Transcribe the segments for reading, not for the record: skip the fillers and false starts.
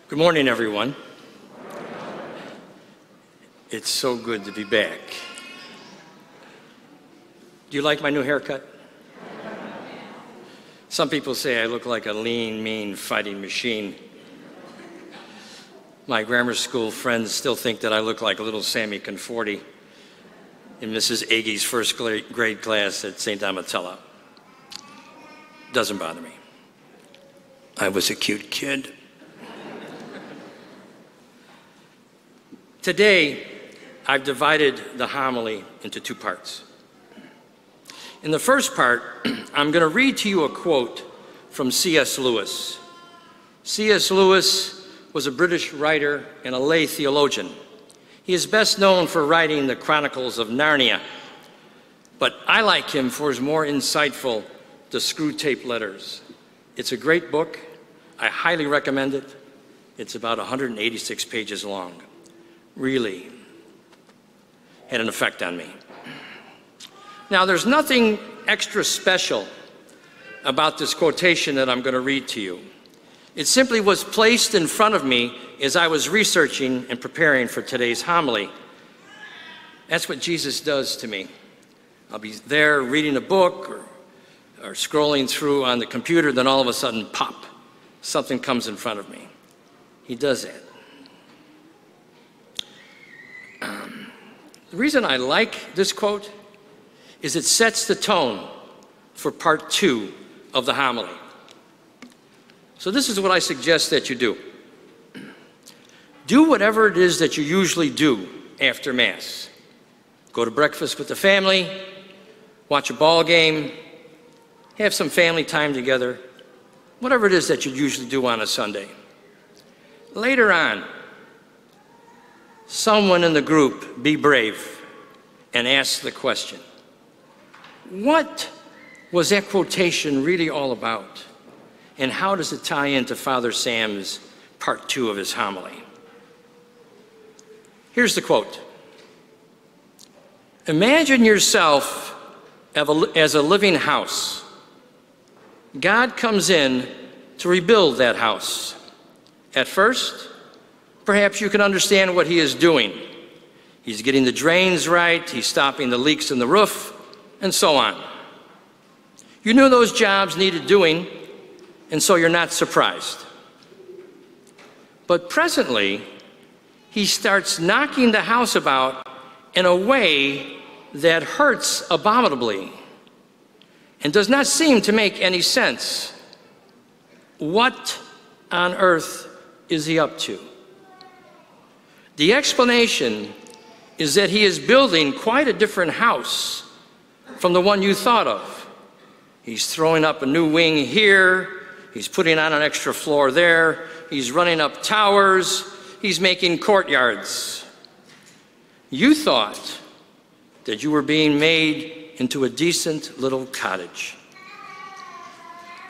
Good morning, everyone. It's so good to be back. Do you like my new haircut? Some people say I look like a lean, mean fighting machine. My grammar school friends still think that I look like a little Sammy Conforti in Mrs. Aggie's first grade class at St. Amatella. Doesn't bother me. I was a cute kid. Today, I've divided the homily into two parts. In the first part, I'm going to read to you a quote from C.S. Lewis. C.S. Lewis was a British writer and a lay theologian. He is best known for writing the Chronicles of Narnia, but I like him for his more insightful The Screwtape Letters. It's a great book. I highly recommend it. It's about 186 pages long. Really had an effect on me. Now, there's nothing extra special about this quotation that I'm going to read to you. It simply was placed in front of me as I was researching and preparing for today's homily. That's what Jesus does to me. I'll be there reading a book or scrolling through on the computer, then all of a sudden, pop, something comes in front of me. He does that. The reason I like this quote is it sets the tone for part two of the homily. So this is what I suggest that you do. Do whatever it is that you usually do after Mass. Go to breakfast with the family, watch a ball game, have some family time together, whatever it is that you usually do on a Sunday. Later on, someone in the group be brave and ask the question, what was that quotation really all about? And how does it tie into Father Sam's part two of his homily? Here's the quote. Imagine yourself as a living house. God comes in to rebuild that house. At first, perhaps you can understand what he is doing. He's getting the drains right, he's stopping the leaks in the roof, and so on. You knew those jobs needed doing, and so you're not surprised. But presently, he starts knocking the house about in a way that hurts abominably and does not seem to make any sense. What on earth is he up to? The explanation is that he is building quite a different house from the one you thought of. He's throwing up a new wing here, he's putting on an extra floor there, he's running up towers, he's making courtyards. You thought that you were being made into a decent little cottage.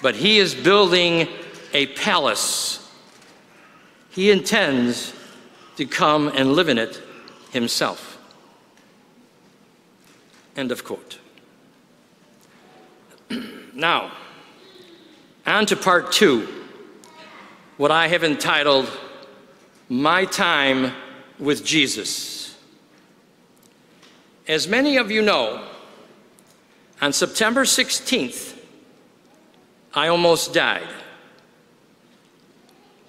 But he is building a palace. He intends to come and live in it himself. End of quote. Now, on to part two, what I have entitled, My Time with Jesus. As many of you know, on September 16th, I almost died.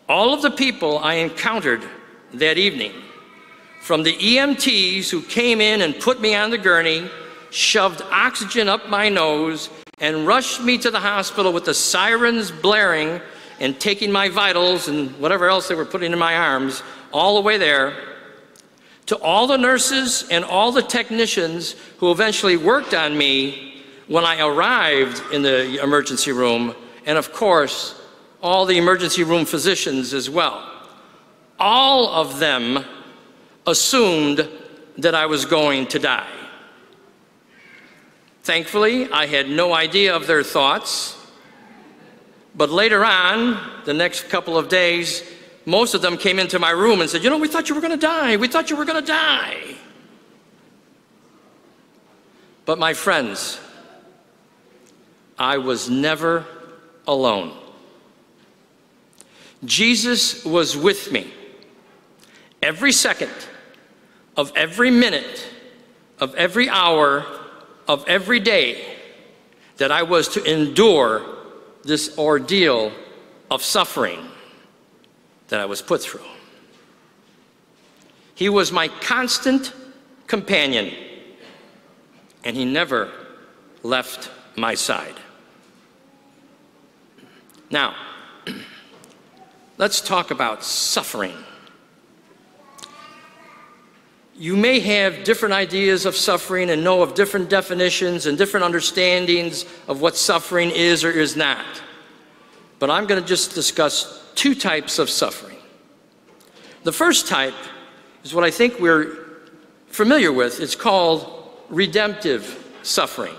All of the people I encountered that evening, from the EMTs who came in and put me on the gurney, shoved oxygen up my nose, and rushed me to the hospital with the sirens blaring and taking my vitals and whatever else they were putting in my arms, all the way there, to all the nurses and all the technicians who eventually worked on me when I arrived in the emergency room, and of course, all the emergency room physicians as well. All of them assumed that I was going to die. Thankfully, I had no idea of their thoughts, but later on, the next couple of days, most of them came into my room and said, you know, we thought you were going to die. We thought you were going to die. But my friends, I was never alone. Jesus was with me every second of every minute, of every hour, of every day that I was to endure this ordeal of suffering that I was put through. He was my constant companion, and he never left my side. Now, let's talk about suffering. You may have different ideas of suffering and know of different definitions and different understandings of what suffering is or is not. But I'm going to just discuss two types of suffering. The first type is what I think we're familiar with. It's called redemptive suffering.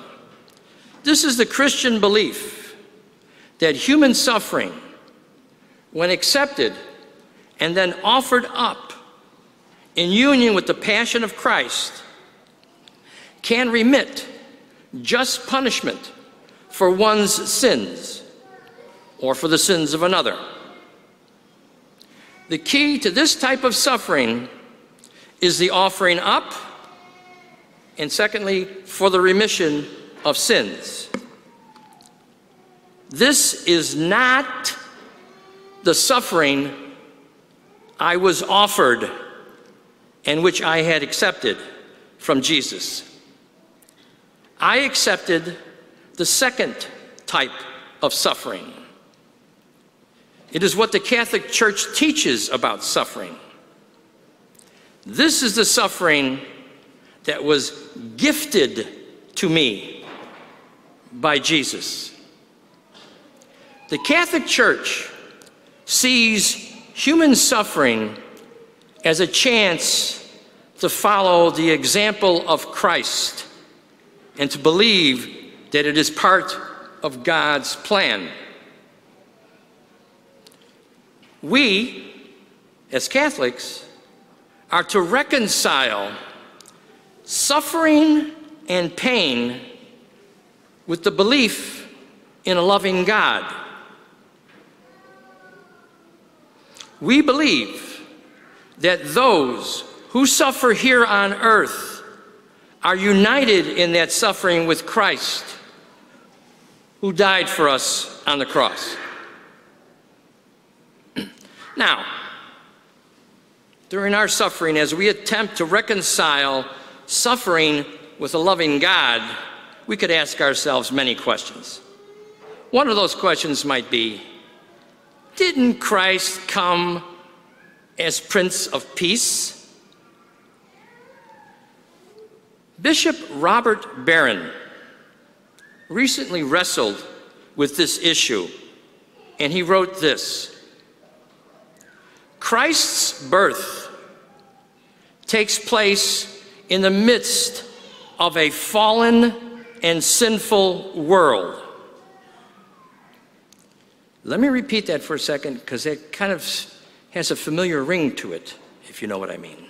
This is the Christian belief that human suffering, when accepted and then offered up in union with the passion of Christ, can remit just punishment for one's sins or for the sins of another. The key to this type of suffering is the offering up, and secondly, for the remission of sins. This is not the suffering I was offered and which I had accepted from Jesus. I accepted the second type of suffering. It is what the Catholic Church teaches about suffering. This is the suffering that was gifted to me by Jesus. The Catholic Church sees human suffering as a chance to follow the example of Christ and to believe that it is part of God's plan. We, as Catholics, are to reconcile suffering and pain with the belief in a loving God. We believe that those who suffer here on earth are united in that suffering with Christ, who died for us on the cross. Now, during our suffering, as we attempt to reconcile suffering with a loving God, we could ask ourselves many questions. One of those questions might be, didn't Christ come as Prince of Peace? Bishop Robert Barron recently wrestled with this issue, and he wrote this: Christ's birth takes place in the midst of a fallen and sinful world. Let me repeat that for a second, because it kind of has a familiar ring to it, if you know what I mean.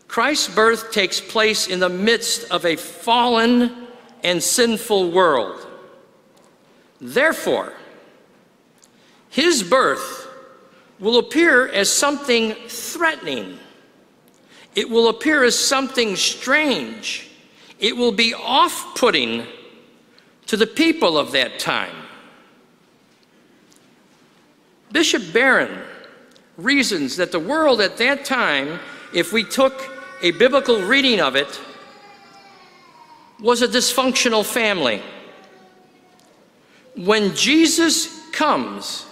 Christ's birth takes place in the midst of a fallen and sinful world. Therefore, his birth will appear as something threatening. It will appear as something strange. It will be off-putting to the people of that time. Bishop Barron reasons that the world at that time, if we took a biblical reading of it, was a dysfunctional family. When Jesus comes,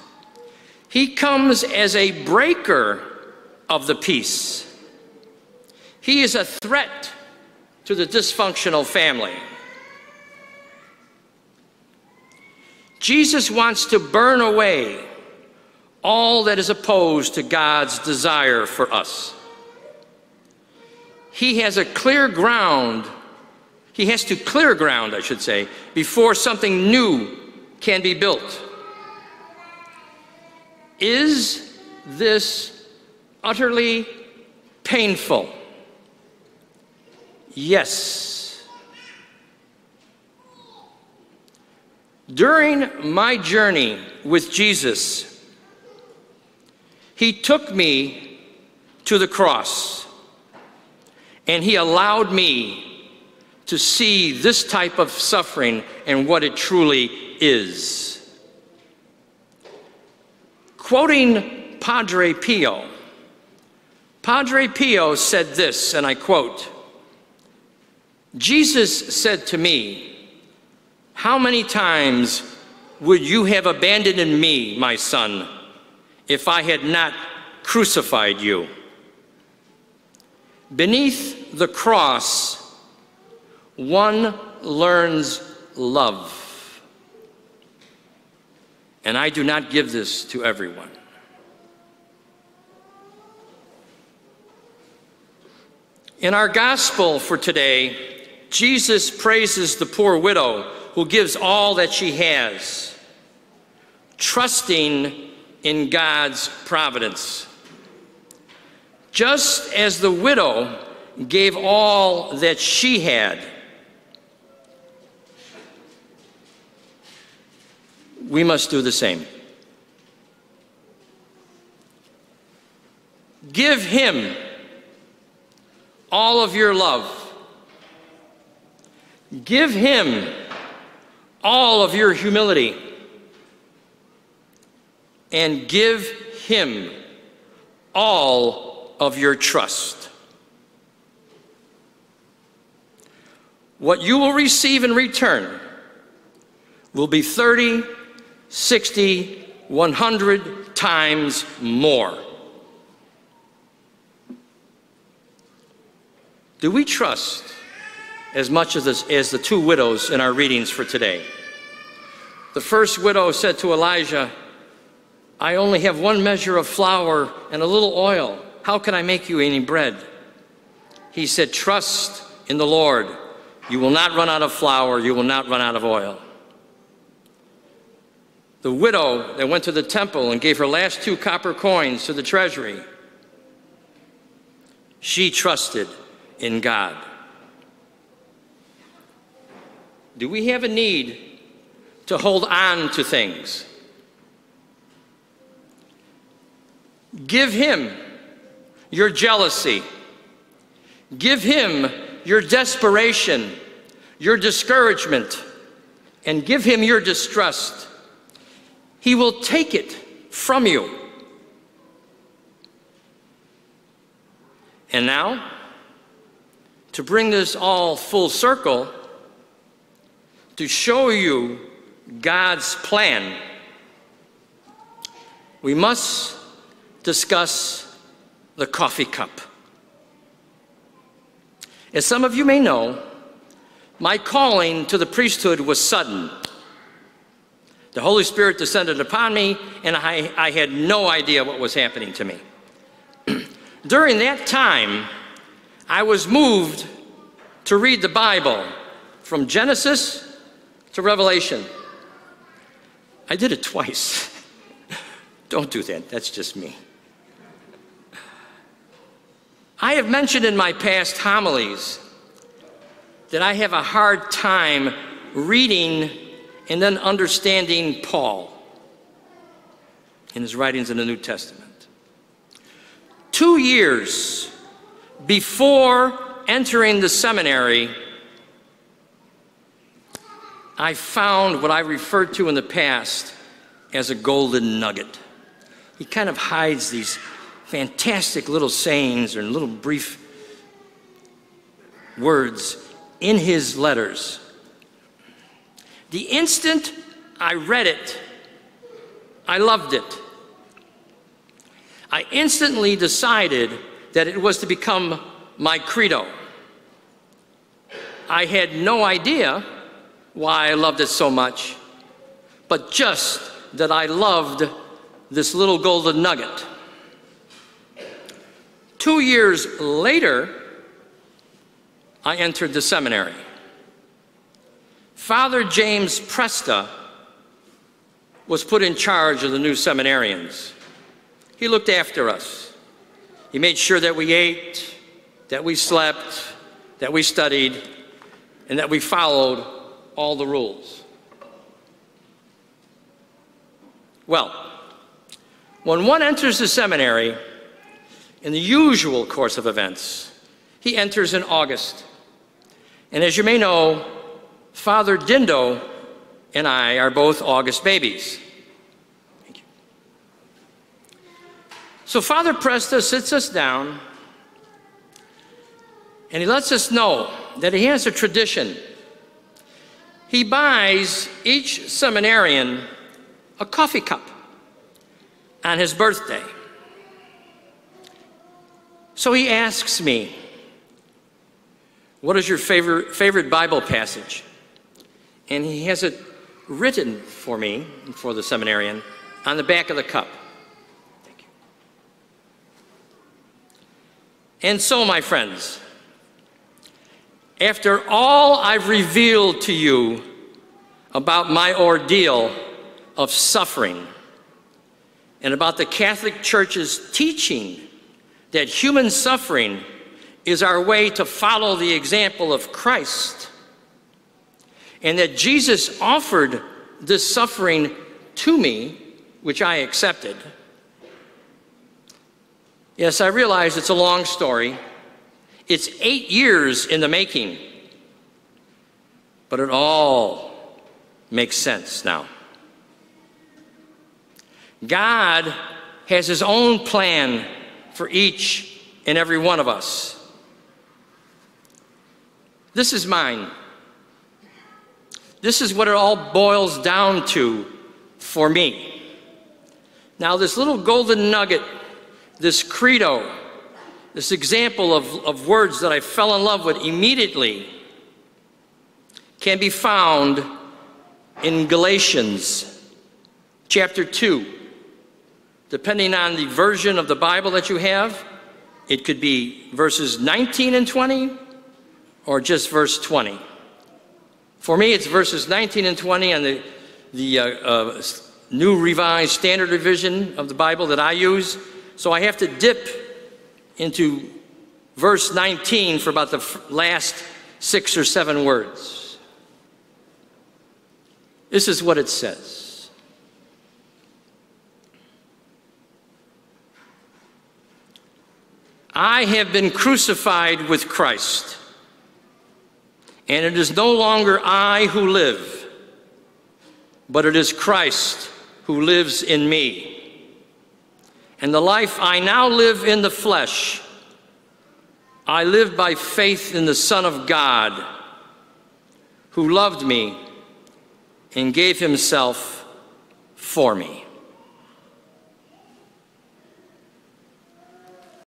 he comes as a breaker of the peace. He is a threat to the dysfunctional family. Jesus wants to burn away all that is opposed to God's desire for us. He has to clear ground, I should say, before something new can be built. Is this utterly painful? Yes. During my journey with Jesus, He took me to the cross, and he allowed me to see this type of suffering and what it truly is. Quoting Padre Pio said this, and I quote, "Jesus said to me, 'How many times would you have abandoned me, my son, if I had not crucified you?' Beneath the cross, one learns love. And I do not give this to everyone." In our gospel for today, Jesus praises the poor widow who gives all that she has, trusting in God's providence. Just as the widow gave all that she had, we must do the same. Give him all of your love. Give him all of your humility. And give him all of your trust. What you will receive in return will be 30, 60, 100 times more. Do we trust as much as the two widows in our readings for today? The first widow said to Elijah, "I only have one measure of flour and a little oil. How can I make you any bread?" He said, "Trust in the Lord. You will not run out of flour. You will not run out of oil." The widow that went to the temple and gave her last 2 copper coins to the treasury, she trusted in God. Do we have a need to hold on to things? Give him your jealousy. Give him your desperation, your discouragement, and give him your distrust. He will take it from you. And now, to bring this all full circle, to show you God's plan, we must discuss the coffee cup. As some of you may know, my calling to the priesthood was sudden. The Holy Spirit descended upon me, and I had no idea what was happening to me. During that time, I was moved to read the Bible from Genesis to Revelation. I did it twice. Don't do that, that's just me. I have mentioned in my past homilies that I have a hard time reading and then understanding Paul in his writings in the New Testament. 2 years before entering the seminary, I found what I referred to in the past as a golden nugget. He kind of hides these fantastic little sayings or little brief words in his letters. The instant I read it, I loved it. I instantly decided that it was to become my credo. I had no idea why I loved it so much, but just that I loved this little golden nugget. 2 years later, I entered the seminary. Father James Presta was put in charge of the new seminarians. He looked after us. He made sure that we ate, that we slept, that we studied, and that we followed all the rules. Well, When one enters the seminary, in the usual course of events, he enters in August. And as you may know, Father Dindo and I are both August babies. Thank you. So Father Presta sits us down, and he lets us know that he has a tradition. He buys each seminarian a coffee cup on his birthday. So he asks me, what is your favorite Bible passage? And he has it written for me, for the seminarian, on the back of the cup. Thank you. And so, my friends, after all I've revealed to you about my ordeal of suffering and about the Catholic Church's teaching that human suffering is our way to follow the example of Christ, and that Jesus offered this suffering to me, which I accepted. Yes, I realize it's a long story. It's 8 years in the making, but it all makes sense now. God has his own plan for each and every one of us. This is mine. This is what it all boils down to for me. Now, this little golden nugget, this credo, this example of words that I fell in love with immediately, can be found in Galatians chapter 2. Depending on the version of the Bible that you have, it could be verses 19 and 20, or just verse 20. For me, it's verses 19 and 20 on the New Revised Standard Revision of the Bible that I use. So I have to dip into verse 19 for about the last 6 or 7 words. This is what it says. I have been crucified with Christ, and it is no longer I who live, but it is Christ who lives in me. And the life I now live in the flesh, I live by faith in the Son of God, who loved me and gave himself for me.